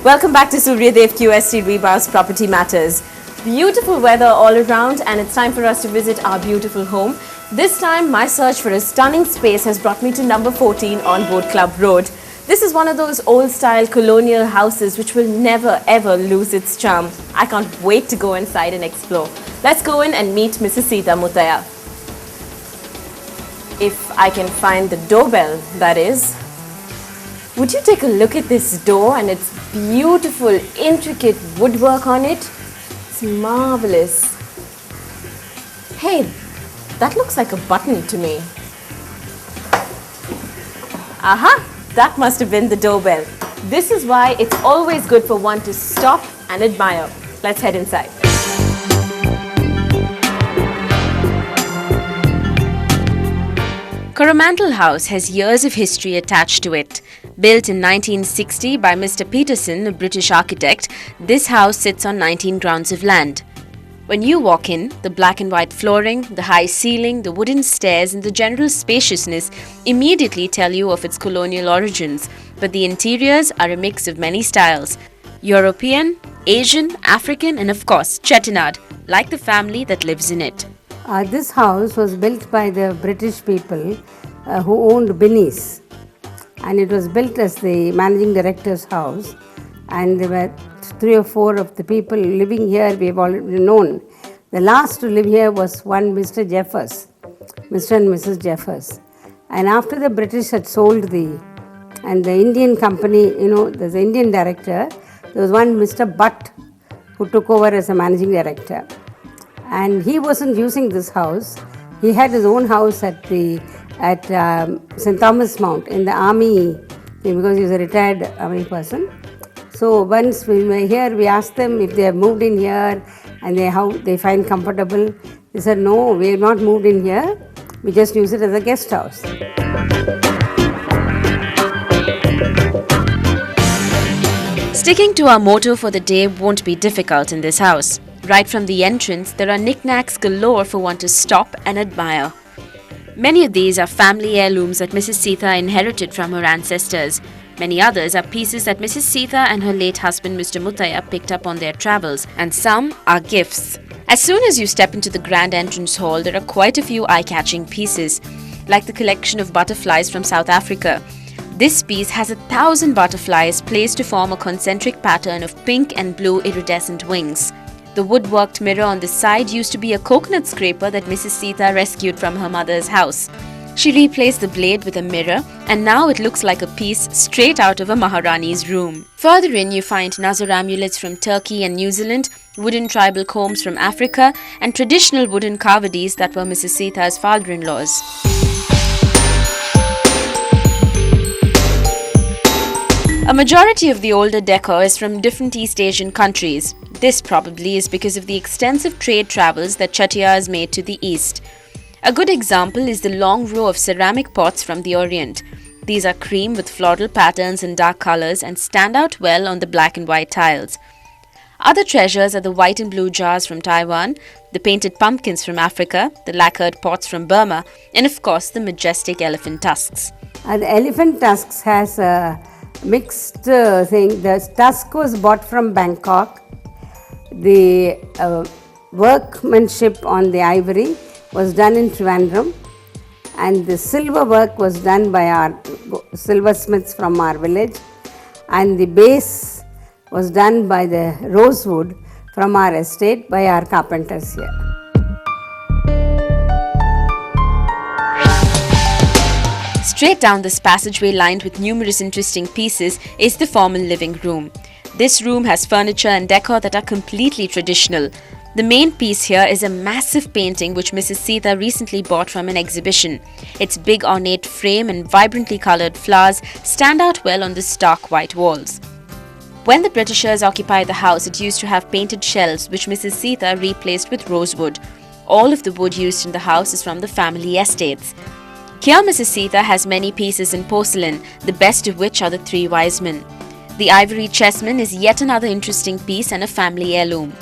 Welcome back to Suryadev QST Rebar's Property Matters. Beautiful weather all around, and it's time for us to visit our beautiful home. This time, my search for a stunning space has brought me to number 14 on Boat Club Road. This is one of those old-style colonial houses which will never ever lose its charm. I can't wait to go inside and explore. Let's go in and meet Mrs. Sita Muttaya. If I can find the doorbell, that is. Would you take a look at this door and its beautiful, intricate woodwork on it? It's marvelous. Hey, that looks like a button to me. Aha, that must have been the doorbell. This is why it's always good for one to stop and admire. Let's head inside. Coromandel House has years of history attached to it. Built in 1960 by Mr. Peterson, a British architect, this house sits on 19 grounds of land. When you walk in, the black and white flooring, the high ceiling, the wooden stairs and the general spaciousness immediately tell you of its colonial origins, but the interiors are a mix of many styles: European, Asian, African and of course Chettinad, like the family that lives in it. This house was built by the British people who owned Binnies, and it was built as the managing director's house, and there were 3 or 4 of the people living here we have already known. The last to live here was one Mr. Jeffers, Mr. and Mrs. Jeffers, and after the British had sold the Indian company, there's an Indian director, there was one Mr. Butt who took over as a managing director. And he wasn't using this house. He had his own house at St. Thomas Mount in the army, because he was a retired army person. So once we were here, we asked them if they have moved in here and how they find comfortable. They said, no, we have not moved in here. We just use it as a guest house. Sticking to our motto for the day won't be difficult in this house. Right from the entrance, there are knickknacks galore for one to stop and admire. Many of these are family heirlooms that Mrs. Sita inherited from her ancestors. Many others are pieces that Mrs. Sita and her late husband Mr. Muttaya picked up on their travels, and some are gifts. As soon as you step into the grand entrance hall, there are quite a few eye-catching pieces, like the collection of butterflies from South Africa. This piece has 1,000 butterflies placed to form a concentric pattern of pink and blue iridescent wings. The woodworked mirror on the side used to be a coconut scraper that Mrs. Sita rescued from her mother's house. She replaced the blade with a mirror, and now it looks like a piece straight out of a Maharani's room. Further in, you find Nazar amulets from Turkey and New Zealand, wooden tribal combs from Africa, and traditional wooden kavadis that were Mrs. Sita's father-in-law's. A majority of the older decor is from different East Asian countries. This probably is because of the extensive trade travels that Chettiars made to the east. A good example is the long row of ceramic pots from the Orient. These are cream with floral patterns and dark colors and stand out well on the black and white tiles. Other treasures are the white and blue jars from Taiwan, the painted pumpkins from Africa, the lacquered pots from Burma, and of course the majestic elephant tusks. The elephant tusks has a mixed thing. The tusk was bought from Bangkok. The workmanship on the ivory was done in Trivandrum, and the silver work was done by our silversmiths from our village, and the base was done by the rosewood from our estate by our carpenters here. Straight down this passageway lined with numerous interesting pieces is the formal living room. This room has furniture and decor that are completely traditional. The main piece here is a massive painting which Mrs. Sita recently bought from an exhibition. Its big ornate frame and vibrantly coloured flowers stand out well on the stark white walls. When the Britishers occupied the house, it used to have painted shelves which Mrs. Sita replaced with rosewood. All of the wood used in the house is from the family estates. Here Mrs. Sita has many pieces in porcelain, the best of which are the 3 wise men. The ivory chessman is yet another interesting piece and a family heirloom.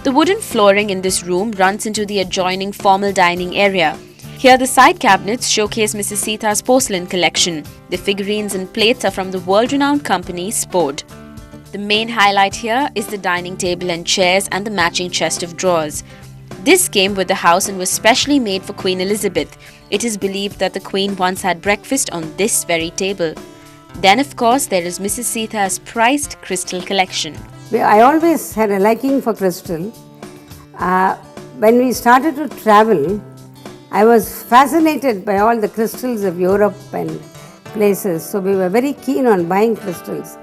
The wooden flooring in this room runs into the adjoining formal dining area. Here the side cabinets showcase Mrs. Sita's porcelain collection. The figurines and plates are from the world-renowned company Spode. The main highlight here is the dining table and chairs and the matching chest of drawers. This came with the house and was specially made for Queen Elizabeth. It is believed that the Queen once had breakfast on this very table. Then, of course, there is Mrs. Sita's prized crystal collection. I always had a liking for crystal. When we started to travel, I was fascinated by all the crystals of Europe and places. So we were very keen on buying crystals.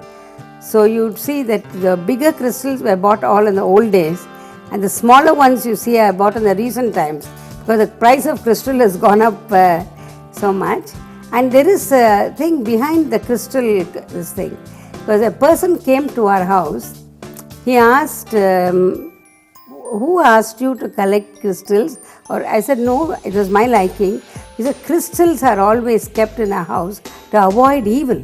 So you'd see that the bigger crystals were bought all in the old days, and the smaller ones you see are bought in the recent times, because the price of crystal has gone up so much. And there is a thing behind the crystal, this thing. Because a person came to our house, he asked, who asked you to collect crystals? Or I said, no, it was my liking. He said, crystals are always kept in a house to avoid evil.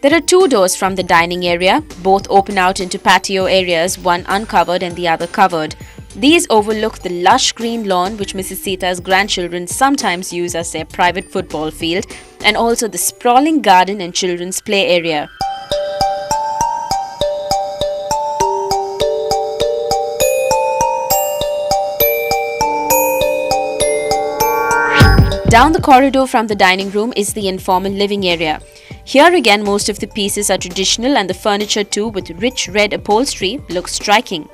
There are two doors from the dining area. Both open out into patio areas, one uncovered and the other covered. These overlook the lush green lawn which Mrs. Sita's grandchildren sometimes use as their private football field, and also the sprawling garden and children's play area. Down the corridor from the dining room is the informal living area. Here again, most of the pieces are traditional, and the furniture too, with rich red upholstery, looks striking.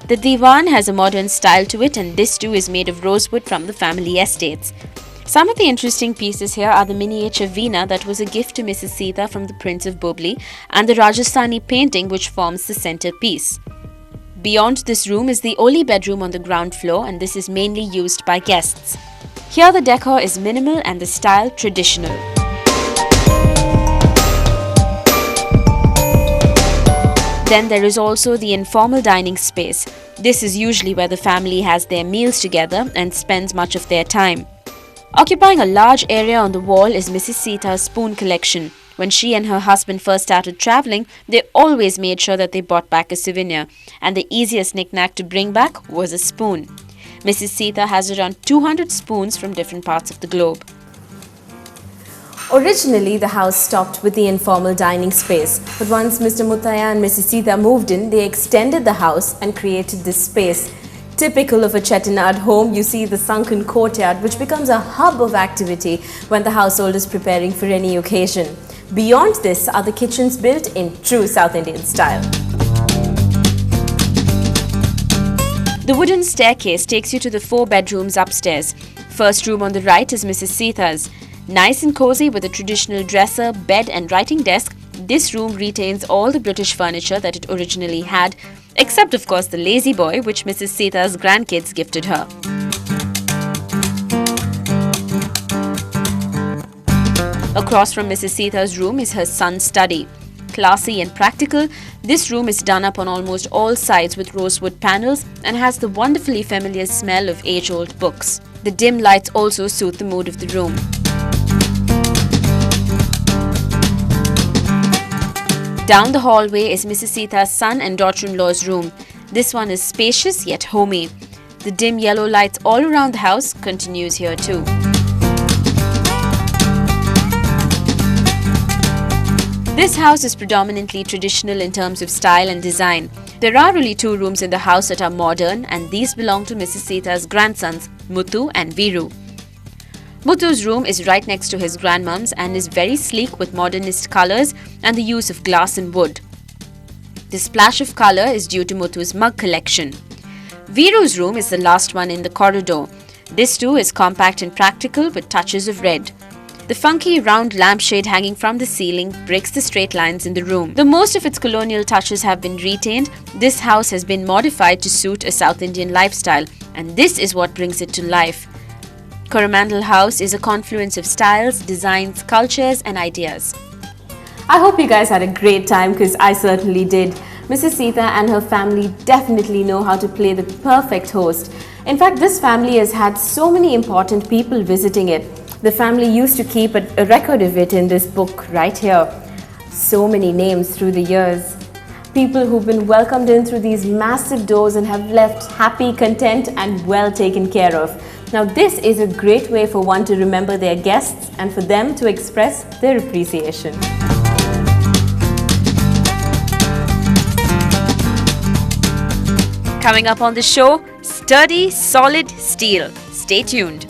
The divan has a modern style to it, and this too is made of rosewood from the family estates. Some of the interesting pieces here are the miniature veena that was a gift to Mrs. Sita from the Prince of Bobli, and the Rajasthani painting which forms the centerpiece. Beyond this room is the only bedroom on the ground floor, and this is mainly used by guests. Here the decor is minimal and the style traditional. Then there is also the informal dining space. This is usually where the family has their meals together and spends much of their time. Occupying a large area on the wall is Mrs. Sita's spoon collection. When she and her husband first started traveling, they always made sure that they brought back a souvenir, and the easiest knick-knack to bring back was a spoon. Mrs. Sita has around 200 spoons from different parts of the globe. Originally, the house stopped with the informal dining space, but once Mr. Muttaya and Mrs. Sita moved in, they extended the house and created this space. Typical of a Chettinad home, you see the sunken courtyard, which becomes a hub of activity when the household is preparing for any occasion. Beyond this are the kitchens built in true South Indian style. The wooden staircase takes you to the 4 bedrooms upstairs. First room on the right is Mrs. Sita's. Nice and cozy with a traditional dresser, bed and writing desk, this room retains all the British furniture that it originally had, except of course the lazy boy which Mrs. Sita's grandkids gifted her. Across from Mrs. Sita's room is her son's study. Classy and practical, this room is done up on almost all sides with rosewood panels and has the wonderfully familiar smell of age-old books. The dim lights also suit the mood of the room. Down the hallway is Mrs. Sita's son and daughter-in-law's room. This one is spacious yet homey. The dim yellow lights all around the house continues here too. This house is predominantly traditional in terms of style and design. There are only 2 rooms in the house that are modern, and these belong to Mrs. Sita's grandsons, Muthu and Viru. Muthu's room is right next to his grandmom's and is very sleek with modernist colors and the use of glass and wood. The splash of color is due to Muthu's mug collection. Viru's room is the last one in the corridor. This too is compact and practical with touches of red. The funky round lampshade hanging from the ceiling breaks the straight lines in the room. Though most of its colonial touches have been retained, this house has been modified to suit a South Indian lifestyle, and this is what brings it to life. Coromandel House is a confluence of styles, designs, cultures and ideas. I hope you guys had a great time, because I certainly did. Mrs. Sita and her family definitely know how to play the perfect host. In fact, this family has had so many important people visiting it. The family used to keep a record of it in this book right here. So many names through the years. People who've been welcomed in through these massive doors and have left happy, content and well taken care of. Now this is a great way for one to remember their guests and for them to express their appreciation. Coming up on the show, sturdy, solid steel. Stay tuned.